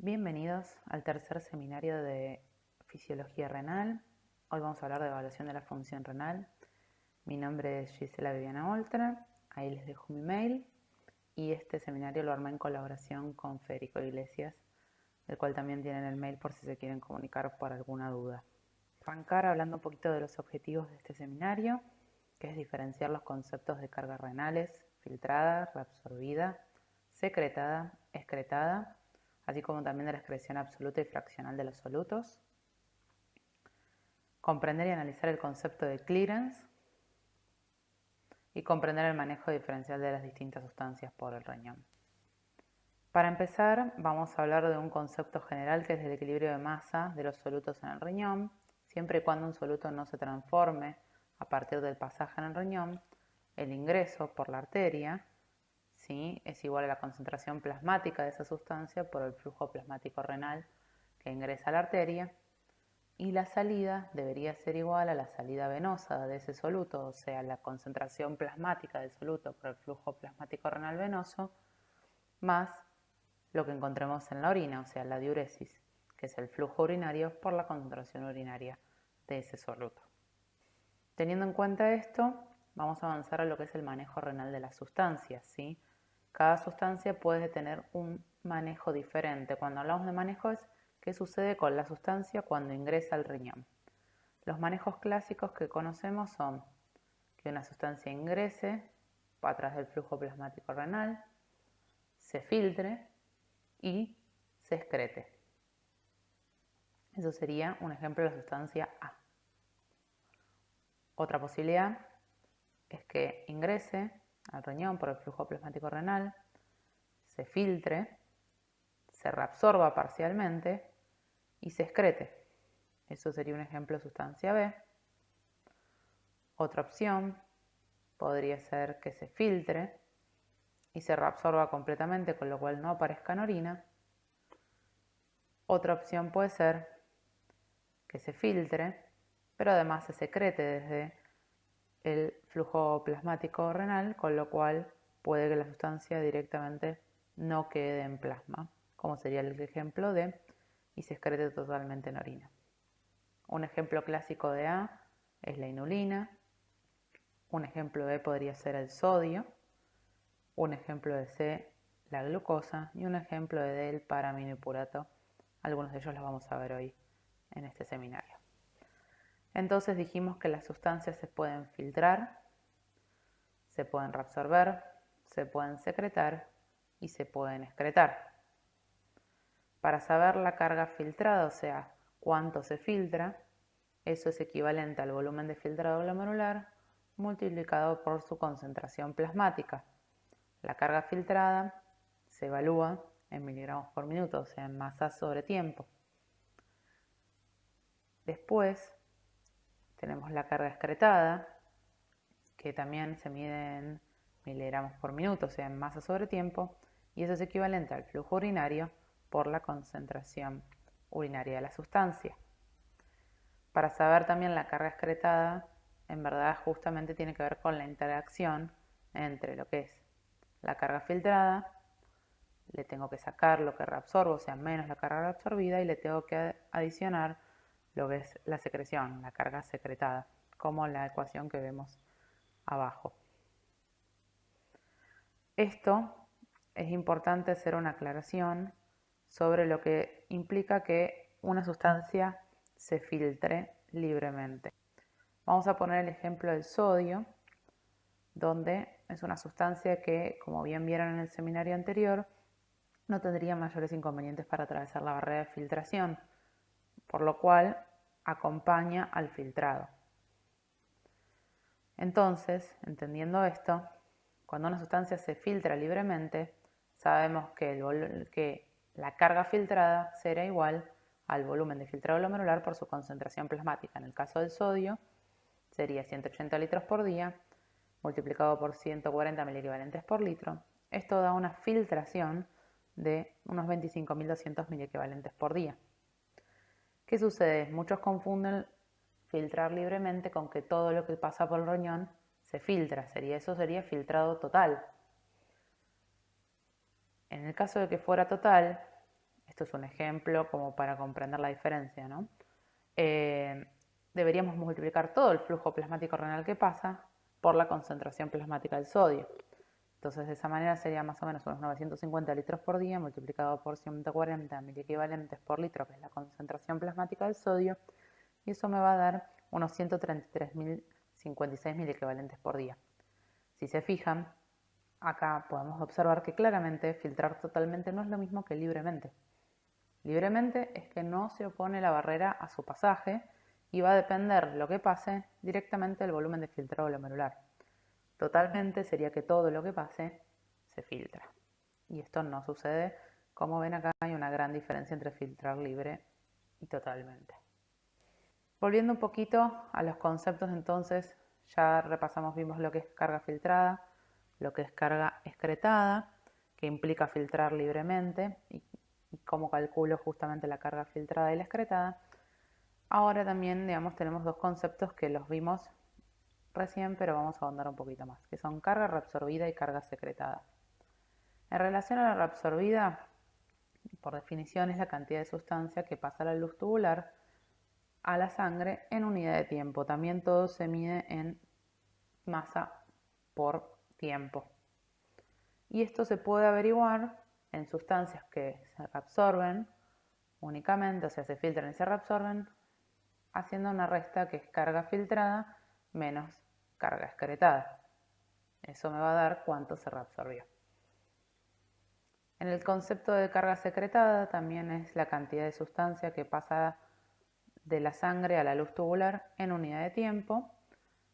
Bienvenidos al tercer seminario de Fisiología Renal. Hoy vamos a hablar de evaluación de la función renal. Mi nombre es Gisela Viviana Oltra, ahí les dejo mi mail y este seminario lo armé en colaboración con Federico Iglesias, del cual también tienen el mail por si se quieren comunicar por alguna duda. Arrancar hablando un poquito de los objetivos de este seminario, que es diferenciar los conceptos de cargas renales, filtrada, reabsorbida, secretada, excretada, así como también de la excreción absoluta y fraccional de los solutos. Comprender y analizar el concepto de clearance y comprender el manejo diferencial de las distintas sustancias por el riñón. Para empezar, vamos a hablar de un concepto general que es el equilibrio de masa de los solutos en el riñón. Siempre y cuando un soluto no se transforme a partir del pasaje en el riñón, el ingreso por la arteria, ¿sí?, es igual a la concentración plasmática de esa sustancia por el flujo plasmático renal que ingresa a la arteria, y la salida debería ser igual a la salida venosa de ese soluto, o sea, la concentración plasmática del soluto por el flujo plasmático renal venoso, más lo que encontremos en la orina, o sea, la diuresis, que es el flujo urinario por la concentración urinaria de ese soluto. Teniendo en cuenta esto, vamos a avanzar a lo que es el manejo renal de las sustancias, ¿sí? Cada sustancia puede tener un manejo diferente. Cuando hablamos de manejo es qué sucede con la sustancia cuando ingresa al riñón. Los manejos clásicos que conocemos son que una sustancia ingrese a través del flujo plasmático renal, se filtre y se excrete. Eso sería un ejemplo de la sustancia A. Otra posibilidad es que ingrese al riñón por el flujo plasmático renal, se filtre, se reabsorba parcialmente y se excrete. Eso sería un ejemplo de sustancia B. Otra opción podría ser que se filtre y se reabsorba completamente, con lo cual no aparezca en orina. Otra opción puede ser que se filtre, pero además se secrete desde el flujo plasmático renal, con lo cual puede que la sustancia directamente no quede en plasma, como sería el ejemplo de y se excrete totalmente en orina. Un ejemplo clásico de A es la inulina, un ejemplo de B podría ser el sodio, un ejemplo de C la glucosa y un ejemplo de D el paraminipurato. Algunos de ellos los vamos a ver hoy en este seminario. Entonces dijimos que las sustancias se pueden filtrar, se pueden reabsorber, se pueden secretar y se pueden excretar. Para saber la carga filtrada, o sea, cuánto se filtra, eso es equivalente al volumen de filtrado glomerular multiplicado por su concentración plasmática. La carga filtrada se evalúa en miligramos por minuto, o sea, en masa sobre tiempo. Después tenemos la carga excretada, que también se mide en miligramos por minuto, o sea, en masa sobre tiempo, y eso es equivalente al flujo urinario por la concentración urinaria de la sustancia. Para saber también la carga excretada, en verdad justamente tiene que ver con la interacción entre lo que es la carga filtrada, le tengo que sacar lo que reabsorbo, o sea, menos la carga reabsorbida, y le tengo que adicionar lo que es la secreción, la carga secretada, como la ecuación que vemos abajo. Esto es importante hacer una aclaración sobre lo que implica que una sustancia se filtre libremente. Vamos a poner el ejemplo del sodio, donde es una sustancia que, como bien vieron en el seminario anterior, no tendría mayores inconvenientes para atravesar la barrera de filtración, por lo cual acompaña al filtrado. Entonces, entendiendo esto, cuando una sustancia se filtra libremente, sabemos que la carga filtrada será igual al volumen de filtrado glomerular por su concentración plasmática. En el caso del sodio, sería 180 litros por día multiplicado por 140 miliequivalentes por litro. Esto da una filtración de unos 25.200 miliequivalentes por día. ¿Qué sucede? Muchos confunden filtrar libremente con que todo lo que pasa por el riñón se filtra. Eso sería filtrado total. En el caso de que fuera total, Esto es un ejemplo como para comprender la diferencia, ¿no? Deberíamos multiplicar todo el flujo plasmático renal que pasa por la concentración plasmática del sodio. Entonces, de esa manera sería más o menos unos 950 litros por día multiplicado por 140 miliequivalentes por litro, que es la concentración plasmática del sodio, y eso me va a dar unos 133.056 miliequivalentes por día. Si se fijan, acá podemos observar que claramente filtrar totalmente no es lo mismo que libremente. Libremente es que no se opone la barrera a su pasaje y va a depender lo que pase directamente del volumen de filtrado glomerular. Totalmente sería que todo lo que pase se filtra. Y esto no sucede. Como ven acá hay una gran diferencia entre filtrar libre y totalmente. Volviendo un poquito a los conceptos entonces, ya repasamos, vimos lo que es carga filtrada, lo que es carga excretada, que implica filtrar libremente y cómo calculo justamente la carga filtrada y la excretada. Ahora también, digamos, tenemos dos conceptos que los vimos recién, pero vamos a ahondar un poquito más, que son carga reabsorbida y carga secretada. En relación a la reabsorbida, por definición es la cantidad de sustancia que pasa a la luz tubular a la sangre en unidad de tiempo. También todo se mide en masa por tiempo. Y esto se puede averiguar en sustancias que se reabsorben únicamente, o sea, se filtran y se reabsorben, haciendo una resta que es carga filtrada menos carga excretada. Eso me va a dar cuánto se reabsorbió. En el concepto de carga secretada también es la cantidad de sustancia que pasa de la sangre a la luz tubular en unidad de tiempo.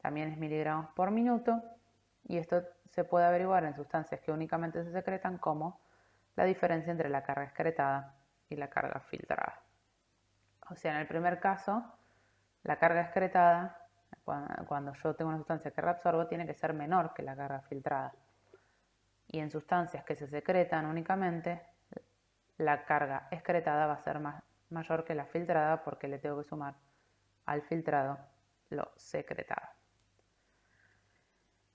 También es miligramos por minuto. Y esto se puede averiguar en sustancias que únicamente se secretan, como la diferencia entre la carga excretada y la carga filtrada. O sea, en el primer caso, la carga excretada, cuando yo tengo una sustancia que reabsorbo, tiene que ser menor que la carga filtrada. Y en sustancias que se secretan únicamente, la carga excretada va a ser mayor que la filtrada, porque le tengo que sumar al filtrado lo secretado.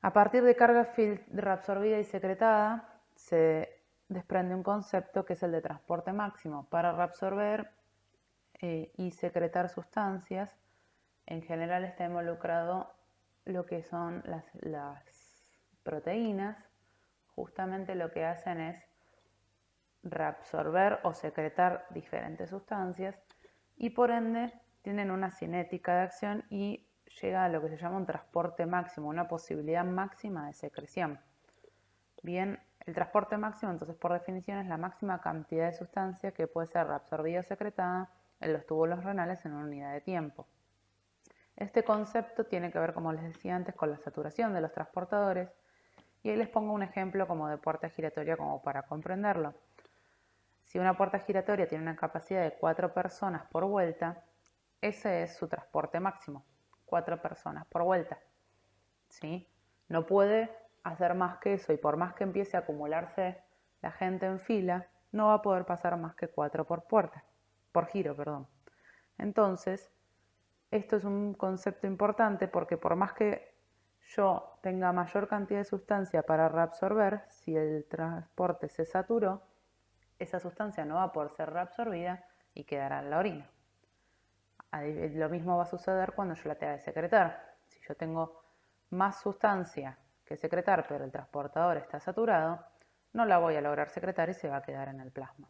A partir de carga reabsorbida y secretada se desprende un concepto que es el de transporte máximo. Para reabsorber y secretar sustancias, en general está involucrado lo que son las proteínas. Justamente lo que hacen es reabsorber o secretar diferentes sustancias y por ende tienen una cinética de acción y llega a lo que se llama un transporte máximo, una posibilidad máxima de secreción. Bien, el transporte máximo entonces por definición es la máxima cantidad de sustancia que puede ser reabsorbida o secretada en los túbulos renales en una unidad de tiempo. Este concepto tiene que ver, como les decía antes, con la saturación de los transportadores, y ahí les pongo un ejemplo como de puerta giratoria como para comprenderlo. Si una puerta giratoria tiene una capacidad de 4 personas por vuelta, ese es su transporte máximo, 4 personas por vuelta. ¿Sí? No puede hacer más que eso, y por más que empiece a acumularse la gente en fila, no va a poder pasar más que 4 por giro, perdón. Entonces, esto es un concepto importante porque por más que yo tenga mayor cantidad de sustancia para reabsorber, si el transporte se saturó, esa sustancia no va a poder ser reabsorbida y quedará en la orina. Lo mismo va a suceder cuando yo la tenga que secretar. Si yo tengo más sustancia que secretar, pero el transportador está saturado, no la voy a lograr secretar y se va a quedar en el plasma.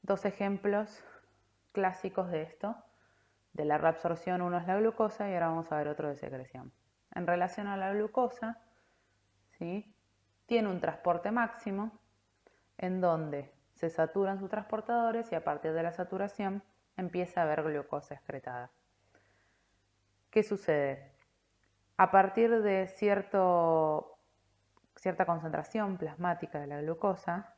Dos ejemplos clásicos de esto, de la reabsorción, uno es la glucosa y ahora vamos a ver otro de secreción. En relación a la glucosa, ¿sí?, tiene un transporte máximo en donde se saturan sus transportadores y a partir de la saturación empieza a haber glucosa excretada. ¿Qué sucede? A partir de cierta concentración plasmática de la glucosa,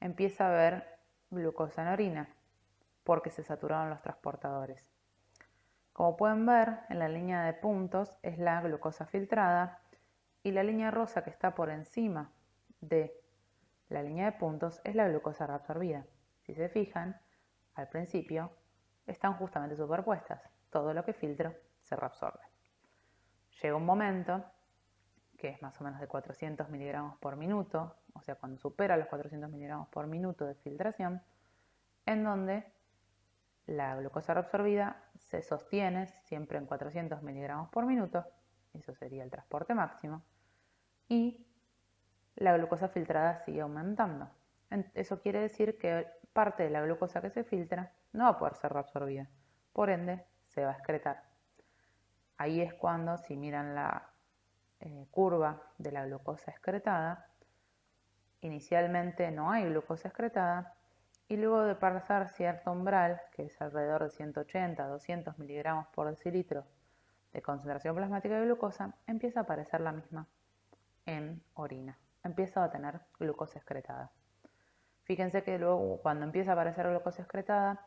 empieza a haber glucosa en orina, porque se saturaron los transportadores. Como pueden ver, en la línea de puntos es la glucosa filtrada y la línea rosa que está por encima de la línea de puntos es la glucosa reabsorbida. Si se fijan, al principio están justamente superpuestas. Todo lo que filtro se reabsorbe. Llega un momento, que es más o menos de 400 miligramos por minuto, o sea, cuando supera los 400 miligramos por minuto de filtración, en donde la glucosa reabsorbida se sostiene siempre en 400 miligramos por minuto, eso sería el transporte máximo, y la glucosa filtrada sigue aumentando. Eso quiere decir que parte de la glucosa que se filtra no va a poder ser reabsorbida, por ende se va a excretar. Ahí es cuando, si miran la curva de la glucosa excretada, inicialmente no hay glucosa excretada y luego de pasar cierto umbral, que es alrededor de 180 a 200 miligramos por decilitro de concentración plasmática de glucosa, empieza a aparecer la misma en orina, empieza a tener glucosa excretada. Fíjense que luego cuando empieza a aparecer glucosa excretada,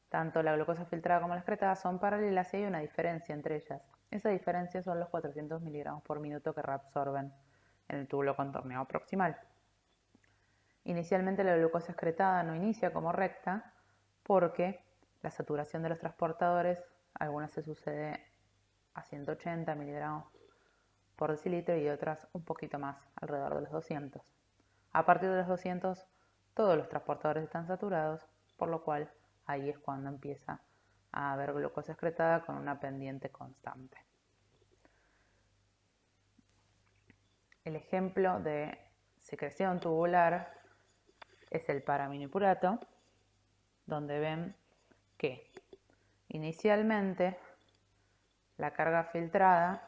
tanto la glucosa filtrada como la excretada son paralelas y hay una diferencia entre ellas. Esa diferencia son los 400 miligramos por minuto que reabsorben en el túbulo contorneado proximal. Inicialmente la glucosa excretada no inicia como recta porque la saturación de los transportadores, algunas se sucede a 180 miligramos por decilitro y otras un poquito más, alrededor de los 200. A partir de los 200 todos los transportadores están saturados, por lo cual ahí es cuando empieza a haber glucosa excretada con una pendiente constante. El ejemplo de secreción tubular es el paraminipurato, donde ven que inicialmente la carga filtrada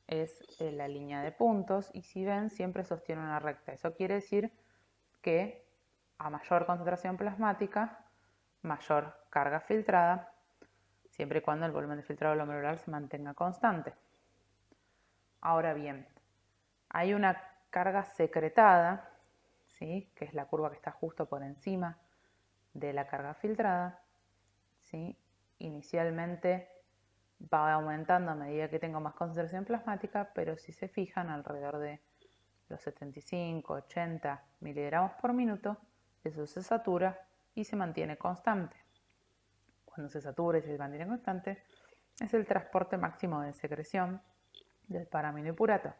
es la línea de puntos y si ven siempre sostiene una recta. Eso quiere decir que a mayor concentración plasmática, mayor carga filtrada, siempre y cuando el volumen de filtrado glomerular se mantenga constante. Ahora bien, hay una carga secretada, ¿sí?, que es la curva que está justo por encima de la carga filtrada, ¿sí? Inicialmente va aumentando a medida que tengo más concentración plasmática, pero si se fijan alrededor de los 75, 80 miligramos por minuto, eso se satura y se mantiene constante. Cuando se satura y se mantiene constante, es el transporte máximo de secreción del paraminipurato.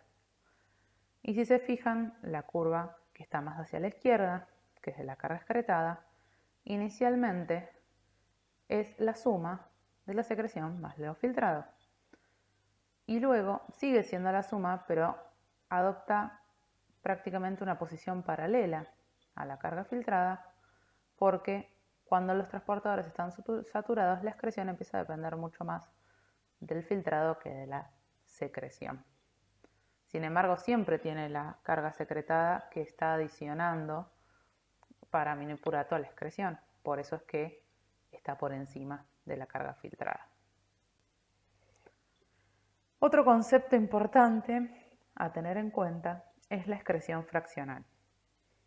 Y si se fijan, la curva que está más hacia la izquierda, que es de la carga excretada, inicialmente es la suma de la secreción más lo filtrado. Y luego sigue siendo la suma, pero adopta prácticamente una posición paralela a la carga filtrada, porque cuando los transportadores están saturados, la excreción empieza a depender mucho más del filtrado que de la secreción. Sin embargo, siempre tiene la carga secretada que está adicionando paraminipurato a la excreción. Por eso es que está por encima de la carga filtrada. Otro concepto importante a tener en cuenta es la excreción fraccional,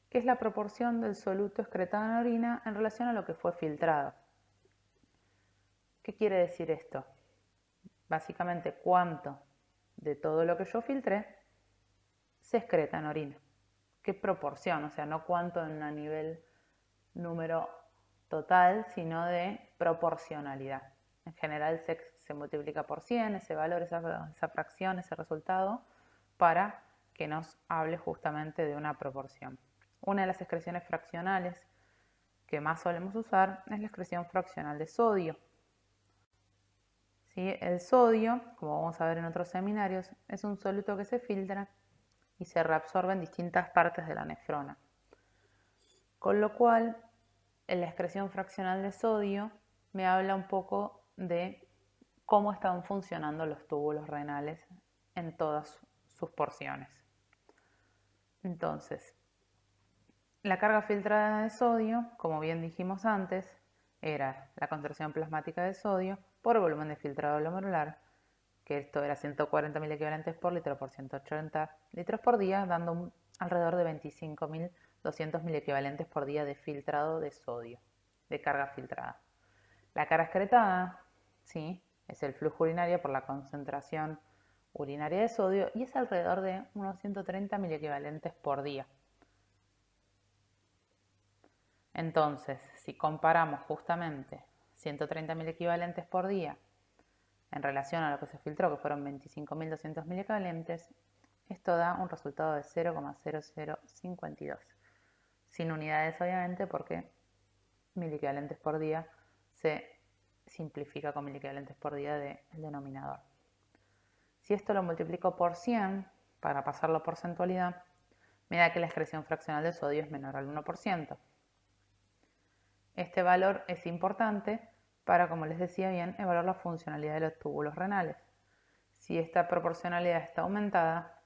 que es la proporción del soluto excretado en la orina en relación a lo que fue filtrado. ¿Qué quiere decir esto? Básicamente, cuánto de todo lo que yo filtré se excreta en orina. ¿Qué proporción? O sea, no cuánto en a nivel número total, sino de proporcionalidad. En general se multiplica por 100 ese valor, esa fracción, ese resultado, para que nos hable justamente de una proporción. Una de las excreciones fraccionales que más solemos usar es la excreción fraccional de sodio. ¿Sí? El sodio, como vamos a ver en otros seminarios, es un soluto que se filtra y se reabsorbe en distintas partes de la nefrona. Con lo cual, en la excreción fraccional de sodio me habla un poco de cómo están funcionando los túbulos renales en todas sus porciones. Entonces, la carga filtrada de sodio, como bien dijimos antes, era la concentración plasmática de sodio por el volumen de filtrado glomerular, que esto era 140 mil equivalentes por litro por 180 litros por día, dando alrededor de 25.200 mil equivalentes por día de filtrado de sodio, de carga filtrada. La carga excretada, ¿sí?, es el flujo urinario por la concentración urinaria de sodio y es alrededor de unos 130 mil equivalentes por día. Entonces, si comparamos justamente 130.000 equivalentes por día en relación a lo que se filtró, que fueron 25.200.000 equivalentes, esto da un resultado de 0,0052. Sin unidades, obviamente, porque miliequivalentes por día se simplifica con miliequivalentes por día del denominador. Si esto lo multiplico por 100 para pasarlo a porcentualidad, me da que la excreción fraccional de sodio es menor al 1%. Este valor es importante para, como les decía bien, evaluar la funcionalidad de los túbulos renales. Si esta proporcionalidad está aumentada,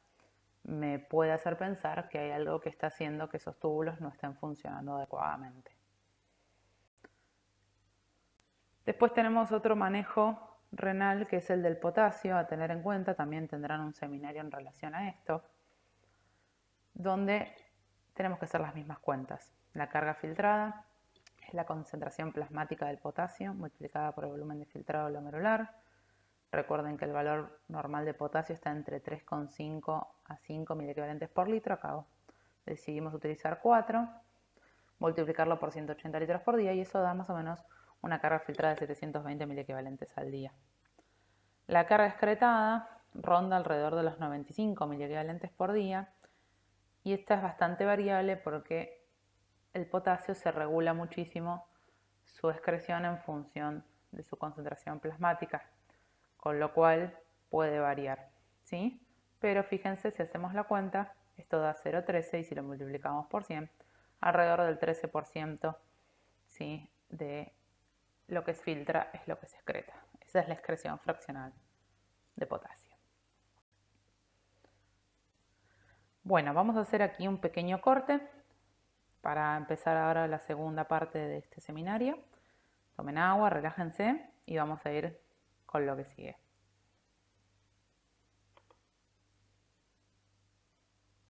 me puede hacer pensar que hay algo que está haciendo que esos túbulos no estén funcionando adecuadamente. Después tenemos otro manejo renal que es el del potasio a tener en cuenta. También tendrán un seminario en relación a esto, donde tenemos que hacer las mismas cuentas. La carga filtrada es la concentración plasmática del potasio multiplicada por el volumen de filtrado glomerular. Recuerden que el valor normal de potasio está entre 3,5 a 5 miliequivalentes por litro. Acá decidimos utilizar 4, multiplicarlo por 180 litros por día y eso da más o menos una carga filtrada de 720 miliequivalentes al día. La carga excretada ronda alrededor de los 95 miliequivalentes por día y esta es bastante variable porque el potasio se regula muchísimo su excreción en función de su concentración plasmática, con lo cual puede variar, ¿sí? Pero fíjense, si hacemos la cuenta, esto da 0,13 y si lo multiplicamos por 100, alrededor del 13%, ¿sí?, de lo que se filtra es lo que se excreta. Esa es la excreción fraccional de potasio. Bueno, vamos a hacer aquí un pequeño corte para empezar ahora la segunda parte de este seminario. Tomen agua, relájense y vamos a ir con lo que sigue.